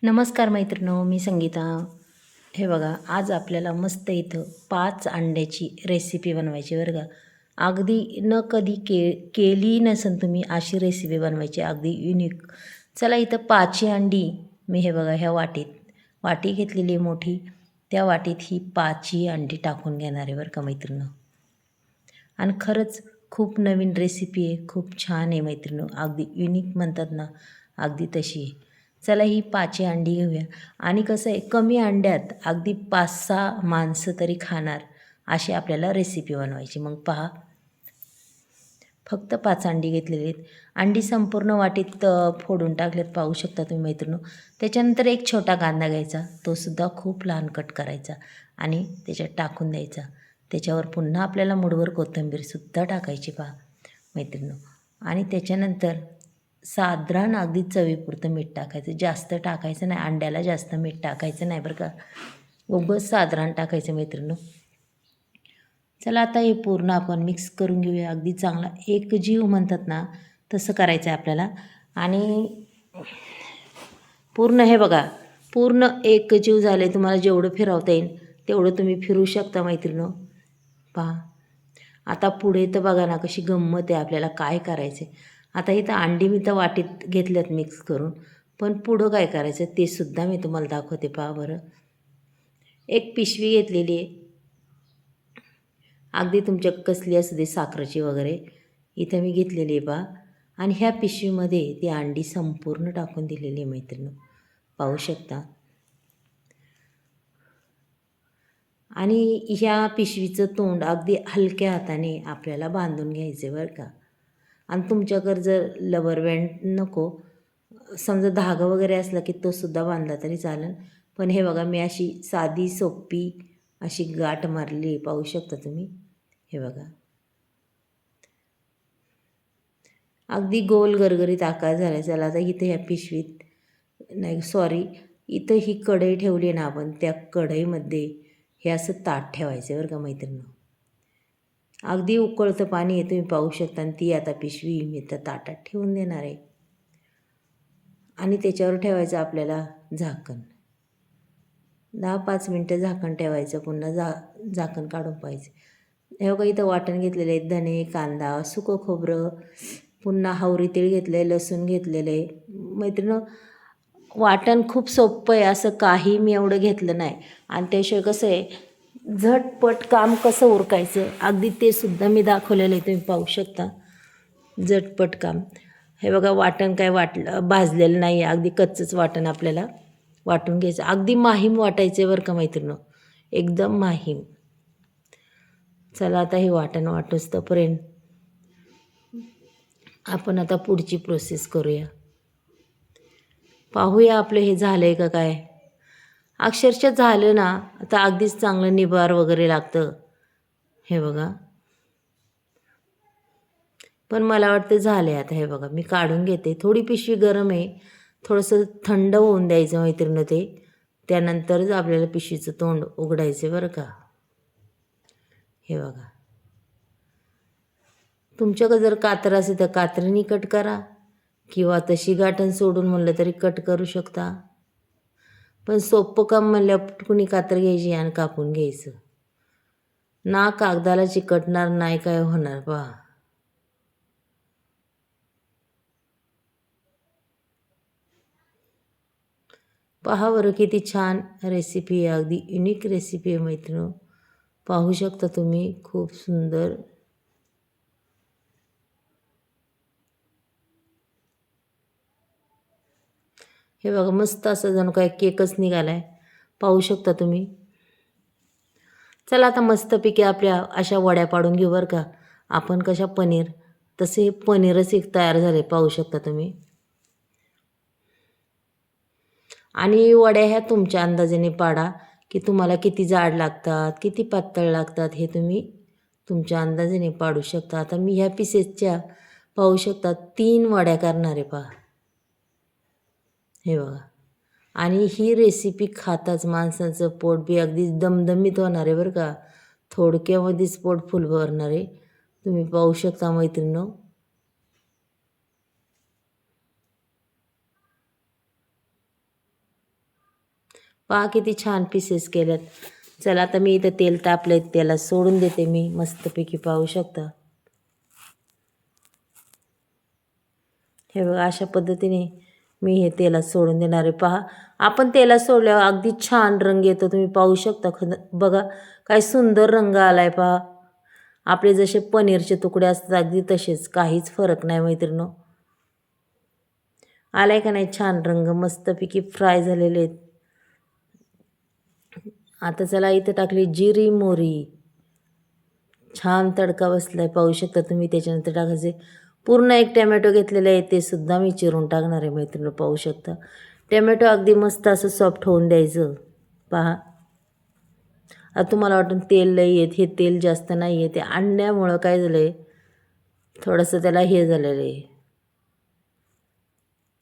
नमस्कार मैत्रिणो, मी संगीता. हे बघा, आज आपल्याला मस्त इथं 5 अंड्याची रेसिपी बनवायची बरं का. अगदी न कधी केली नसेल तुम्ही अशी रेसिपी बनवायची, अगदी युनिक. चला, इथं 5 अंडी मी हे बघा ह्या वाटी घेतलेली आहे मोठी. त्या वाटीत ही 5 अंडी टाकून घेणार आहे बरं का मैत्रिणो. आणि खरंच खूप नवीन रेसिपी आहे, खूप छान आहे मैत्रिणो. अगदी युनिक म्हणतात ना, अगदी तशी आहे. चला, ही 5 अंडी घेऊया. आणि कसं आहे, कमी अंड्यात अगदी 5-6 माणसं तरी खाणार अशी आपल्याला रेसिपी बनवायची. मग पहा, फक्त 5 अंडी घेतलेली आहेत. अंडी संपूर्ण वाटीत फोडून टाकलेत, पाहू शकता तुम्ही मैत्रिणो. त्याच्यानंतर एक छोटा कांदा घ्यायचा, तो सुद्धा खूप लहान कट करायचा आणि त्याच्यात टाकून द्यायचा. त्याच्यावर पुन्हा आपल्याला मुठभर कोथिंबीरसुद्धा टाकायची पहा मैत्रिणो. आणि त्याच्यानंतर साधारण अगदी चवीपुरतं मीठ टाकायचं, जास्त टाकायचं नाही. अंड्याला जास्त मीठ टाकायचं नाही बरं का, उगाच साधारण टाकायचं मैत्रिणो. चला, आता हे पूर्ण आपण मिक्स करून घेऊया. अगदी चांगला एकजीव म्हणतात ना, तसं करायचं आहे आपल्याला. आणि पूर्ण हे बघा, पूर्ण एकजीव झाले. तुम्हाला जेवढं फिरवता येईल तेवढं तुम्ही फिरू शकता मैत्रिणो. पहा, आता पुढे तर बघा ना कशी गंमत आहे. आपल्याला काय करायचं आहे आता. इथं अंडी मी तर वाटीत घेतल्यात मिक्स करून, पण पुढं काय करायचं ते सुद्धा मी तुम्हाला दाखवते. पहा बरं, एक पिशवी घेतलेली आहे, अगदी तुमच्या कसली असू दे, साखरेची वगैरे, इथं मी घेतलेली आहे पहा. आणि ह्या पिशवीमध्ये ती अंडी संपूर्ण टाकून दिलेली आहे मैत्रिणी, पाहू शकता. आणि ह्या पिशवीचं तोंड अगदी हलक्या हाताने आपल्याला बांधून घ्यायचं बरं का. आणि तुमच्याकडे जर लबर बँड नको, समजा धागा वगैरे असला की तो सुद्धा बांधला तरी चालेल. पण हे बघा, मी अशी साधी सोपी अशी गाठ मारली, पाहू शकता तुम्ही. हे बघा, अगदी गोल गरगरीत आकार झाला. चला, आता इथे ह्या पिशवीत नाही, सॉरी, इथं ही कढई ठेवली ना आपण, त्या कढईमध्ये हे असं ताट ठेवायचं बरं का मैत्रिणी. अगदी उकळतं पाणी आहे, तुम्ही पाहू शकता. आणि ती आता पिशवी मी त्या ताटात ठेवून देणार आहे. आणि त्याच्यावर ठेवायचं आपल्याला झाकण. 10-5 मिनटं झाकण ठेवायचं, पुन्हा झाकण काढून पाहायचं. हे बघा, इथं वाटण घेतलेलं आहे, धने, कांदा, सुकं खोबरं, पुन्हा हावरी तेल घेतलं आहे, लसूण घेतलेलं आहे मैत्रिणं. वाटण खूप सोपं आहे, असं काही मी एवढं घेतलं नाही. आणि त्याशिवाय कसं आहे, झटपट काम कसं उरकायचं अगदी ते सुद्धा मी दाखवलेलं आहे, तुम्ही पाहू शकता. झटपट काम. हे बघा, वाटण काय भाजलेलं नाही आहे, अगदी कच्चंच वाटण आपल्याला वाटून घ्यायचं. अगदी माहीम वाटायचं बरं का मैत्रिणं, एकदम माहीम. चला, आता हे वाटण वाटूच तोपर्यंत आपण आता पुढची प्रोसेस करूया. पाहूया आपलं हे झालं आहे का काय. अक्षरशः झालं ना, आता अगदीच चांगलं निबार वगैरे लागतं. हे बघा, पण मला वाटतं झालं आहे आता. हे बघा, मी काढून घेते. थोडी पिशवी गरम आहे, थोडंसं थंड होऊन द्यायचं मैत्रिणं ते. त्यानंतरच आपल्याला पिशवीचं तोंड उघडायचं बरं का. हे बघा, तुमच्याकडे जर कातर असेल तर कात्रीने कट करा, किंवा तशी गाठण सोडून म्हणलं तरी कट करू शकता. पण सोपं काम म्हणल्यावर कुणी कातर घ्यायची आणि कापून घ्यायचं ना. कागदाला चिकटणार नाही, काय होणार पहा. पहा बरं, किती छान रेसिपी आहे, अगदी युनिक रेसिपी आहे मैत्रिणी. पाहू शकता तुम्ही, खूप सुंदर. हे बघा, मस्त असं जणू काय केकच निघाला आहे, पाहू शकता तुम्ही. चला, आता मस्तपैकी आपल्या अशा वड्या पाडून घेऊ बरं का. आपण कशा पनीर, तसे पनीरच एक तयार झाले, पाहू शकता तुम्ही. आणि वड्या ह्या तुमच्या अंदाजाने पाडा, की तुम्हाला किती जाड लागतात, किती पातळ लागतात, हे तुम्ही तुमच्या अंदाजाने पाडू शकता. आता मी ह्या पीसेसच्या पाहू शकता 3 वड्या करणार आहे पहा. हे बघा, आणि ही रेसिपी खाताच माणसाचं पोट बी अगदी दमदमीत होणार आहे बरं का. थोडक्यामध्येच पोट फुल भरणार आहे, तुम्ही पाहू शकता मैत्रिणींनो. पहा किती छान पीसेस केल्यात. चला आता मी इथं तेल तापलं, त्याला सोडून देते मी मस्तपैकी. पाहू शकता हे बघा, अशा पद्धतीने मी हे तेलात सोडून देणार आहे. पहा, आपण तेलात सोडल्यावर अगदी छान रंग येतो. तुम्ही पाहू शकता. बघा काय सुंदर रंग आलाय. पहा, आपले जसे पनीरचे तुकडे असतात अगदी तसेच, काहीच फरक नाही मैत्रिणींनो. आलाय का नाही छान रंग? मस्तपैकी फ्राय झालेले आहेत. आता चला इथं टाकली जिरी मोहरी, छान तडका बसलाय. पाहू शकता तुम्ही. त्याच्यानंतर टाकायचे पूर्ण एक टमॅटो घेतलेलं आहे, ते सुद्धा मी चिरून टाकणार आहे मैत्रिणी. पाहू शकता टमॅटो अगदी मस्त असं सॉफ्ट होऊन द्यायचं. पहा, आता तुम्हाला वाटून तेल लई येत, हे तेल जास्त नाही आहे. ते अंड्यामुळं काय झालं आहे, थोडंसं त्याला हे झालेलं आहे.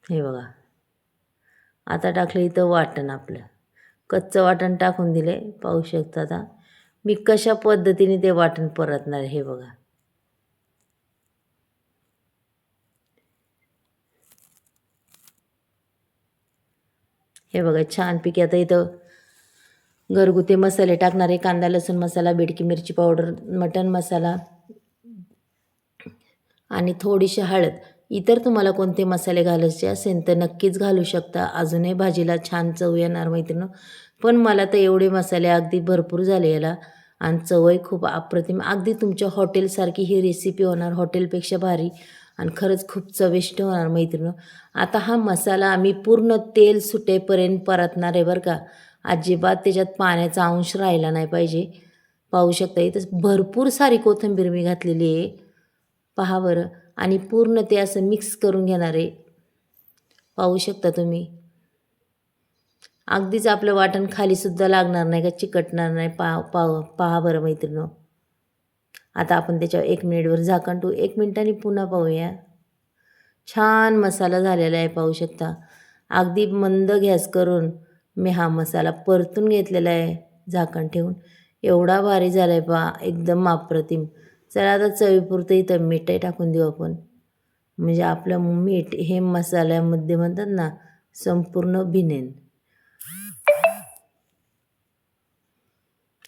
हे बघा, आता टाकलं इथं वाटण, आपलं कच्चं वाटण टाकून दिले. पाहू शकता आता मी कशा पद्धतीने ते वाटण परतणार. हे बघा, हे बघा छानपैकी. आता इथं घरगुती मसाले टाकणारे, कांदा लसूण मसाला, बेडकी मिरची पावडर, मटण मसाला आणि थोडीशी हळद. इतर तुम्हाला कोणते मसाले घालायचे असेल तर नक्कीच घालू शकता, अजूनही भाजीला छान चव येणार मैत्रिणी. पण मला तर एवढे मसाले अगदी भरपूर झाले याला, आणि चवही खूप अप्रतिम. अगदी तुमच्या हॉटेलसारखी ही रेसिपी होणार, हॉटेलपेक्षा भारी, आणि खरंच खूप चविष्ट होणार मैत्रिणी. आता हा मसाला आम्ही पूर्ण तेल सुटेपर्यंत परतणार आहे बरं का. अजिबात त्याच्यात पाण्याचा अंश राहिला नाही पाहिजे. पाहू शकता इथं भरपूर सारी कोथिंबीर मी घातलेली आहे. पहा बरं, आणि पूर्ण ते असं मिक्स करून घेणार आहे. पाहू शकता तुम्ही. अगदीच आपलं वाटण खालीसुद्धा लागणार नाही का, चिकटणार नाही. पहा बरं मैत्रिणी. आता आपण त्याच्यावर 1 मिनिटवर झाकण ठेवू. 1 मिनिटांनी पुन्हा पाहूया. छान मसाला झालेला आहे. पाहू शकता अगदी मंद गॅस करून मी हा मसाला परतून घेतलेला आहे झाकण ठेवून. एवढा भारी झाला आहे पहा, एकदम अप्रतिम. चला आता चवीपुरतं इथं मीठही टाकून देऊ आपण, म्हणजे आपलं मीठ हे मसाल्यामध्ये म्हणतात ना संपूर्ण भिनेन.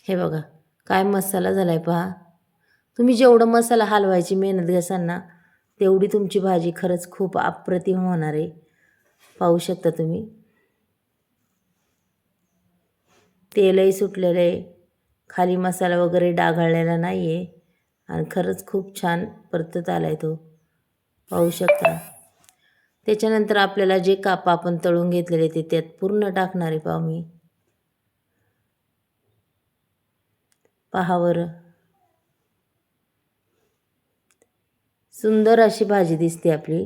हे बघा काय मसाला झाला आहे पहा. तुम्ही जेवढं मसाला हलवायची मेहनत घ्याल ना, तेवढी तुमची भाजी खरंच खूप अप्रतिम होणार आहे. पाहू शकता तुम्ही. तेलही सुटलेलं आहे, खाली मसाला वगैरे डागाळलेला नाही आहे, आणि खरंच खूप छान परतत आला आहे तो. पाहू शकता. त्याच्यानंतर आपल्याला जे काप आपण तळून घेतलेले ते त्यात पूर्ण टाकणार आहे. पहा मी. पहा बरं, सुंदर अशी भाजी दिसते आपली.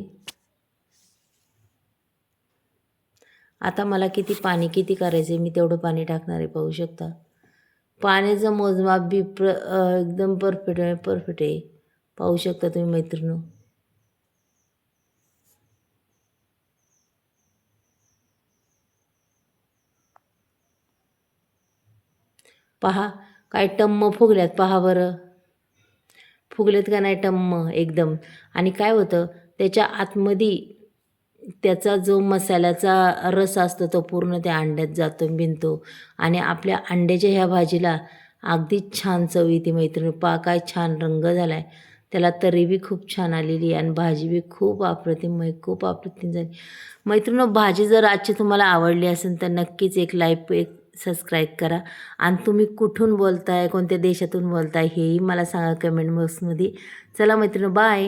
आता मला किती पाणी किती करायचे मी तेवढं पाणी टाकणार आहे. पाहू शकता पाण्याचं मोजमाप बी एकदम परफेक्ट आहे. पाहू शकता तुम्ही मैत्रिणी. पहा काय टम्म फुगल्यात. पहा बरं, फुगलेत का नाही टम्म एकदम. आणि काय होतं त्याच्या आतमध्ये त्याचा जो मसाल्याचा रस असतो तो पूर्ण त्या अंड्यात जातो, बिनतो, आणि आपल्या अंड्याच्या ह्या भाजीला अगदीच छान चव येते मैत्रिणी. पहा काय छान रंग झाला आहे त्याला, तरी बी खूप छान आलेली, आणि भाजी बी खूप अप्रतिम झाली मैत्रिणी. भाजी जर आजची तुम्हाला आवडली असेल तर नक्कीच एक लाईक, एक सबस्क्राईब करा. आणि तुम्ही कुठून बोलताय, कोणत्या देशातून बोलताय हेही मला सांगा कमेंट बॉक्समध्ये. चला मैत्रिणी, बाय.